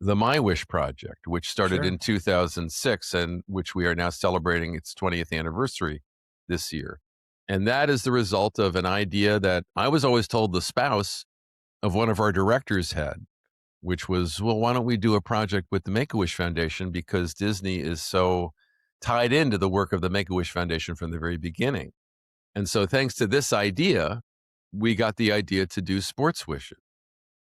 the My Wish project, which started Sure. in 2006 and which we are now celebrating its 20th anniversary this year. And that is the result of an idea that I was always told the spouse of one of our directors had, which was, well, why don't we do a project with the Make-A-Wish Foundation? Because Disney is so tied into the work of the Make-A-Wish Foundation from the very beginning. And so thanks to this idea, we got the idea to do Sports Wishes.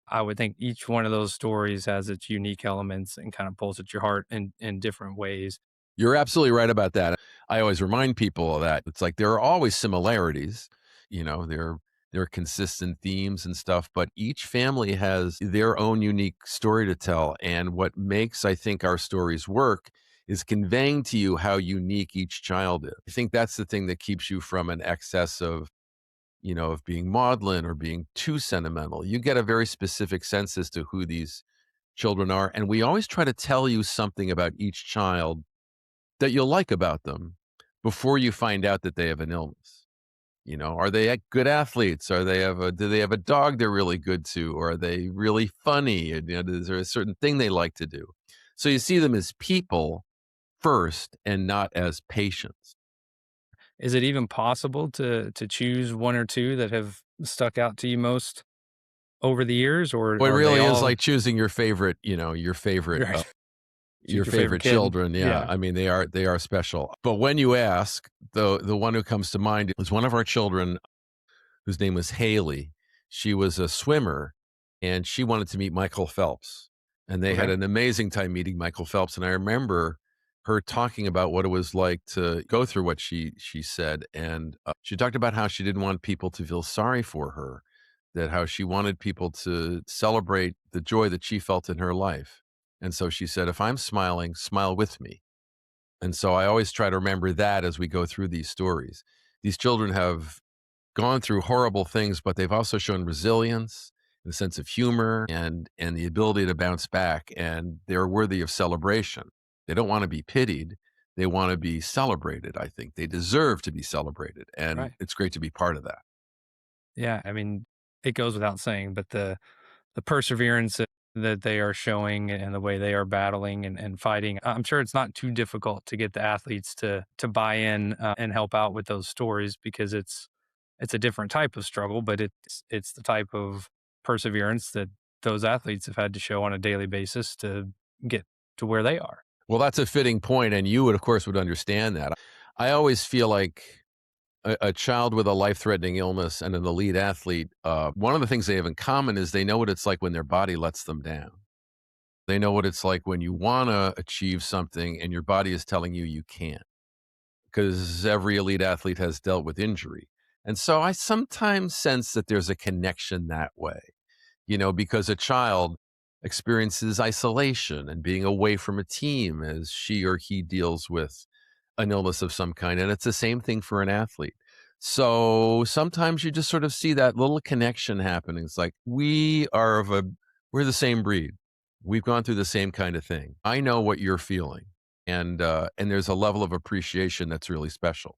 I would think each one of those stories has its unique elements and kind of pulls at your heart in different ways. You're absolutely right about that. I always remind people of that. It's like there are always similarities, there are consistent themes and stuff, but each family has their own unique story to tell. And what makes, I think, our stories work is conveying to you how unique each child is. I think that's the thing that keeps you from an excess of being maudlin or being too sentimental. You get a very specific sense as to who these children are. And we always try to tell you something about each child that you'll like about them before you find out that they have an illness. Are they good athletes? Do they have a dog they're really good to? Or are they really funny? And, is there a certain thing they like to do? So you see them as people first and not as patients. Is it even possible to choose one or two that have stuck out to you most over the years, or Well, it are they really is all like choosing your favorite, right? your Your favorite favorite kid? children. Yeah. Yeah. I mean, they are special. But when you ask, the one who comes to mind is one of our children whose name was Haley. She was a swimmer and she wanted to meet Michael Phelps. And they had Okay. an amazing time meeting Michael Phelps. And I remember her talking about what it was like to go through what she said. And she talked about how she didn't want people to feel sorry for her, that how she wanted people to celebrate the joy that she felt in her life. And so she said, if I'm smiling, smile with me. And so I always try to remember that as we go through these stories. These children have gone through horrible things, but they've also shown resilience, and a sense of humor, and the ability to bounce back, and they're worthy of celebration. They don't want to be pitied. They want to be celebrated, I think. They deserve to be celebrated, and Right. it's great to be part of that. Yeah. I mean, it goes without saying, but the perseverance that they are showing and the way they are battling and fighting, I'm sure it's not too difficult to get the athletes to buy in and help out with those stories because it's a different type of struggle, but it's the type of perseverance that those athletes have had to show on a daily basis to get to where they are. Well, that's a fitting point, and you would, of course, would understand that. I always feel like a child with a life-threatening illness and an elite athlete, one of the things they have in common is they know what it's like when their body lets them down. They know what it's like when you wanna achieve something and your body is telling you you can't, because every elite athlete has dealt with injury. And so I sometimes sense that there's a connection that way, because a child experiences isolation and being away from a team as she or he deals with an illness of some kind, and it's the same thing for an athlete. So sometimes you just sort of see that little connection happening. It's like we're the same breed. We've gone through the same kind of thing. I know what you're feeling, and there's a level of appreciation that's really special.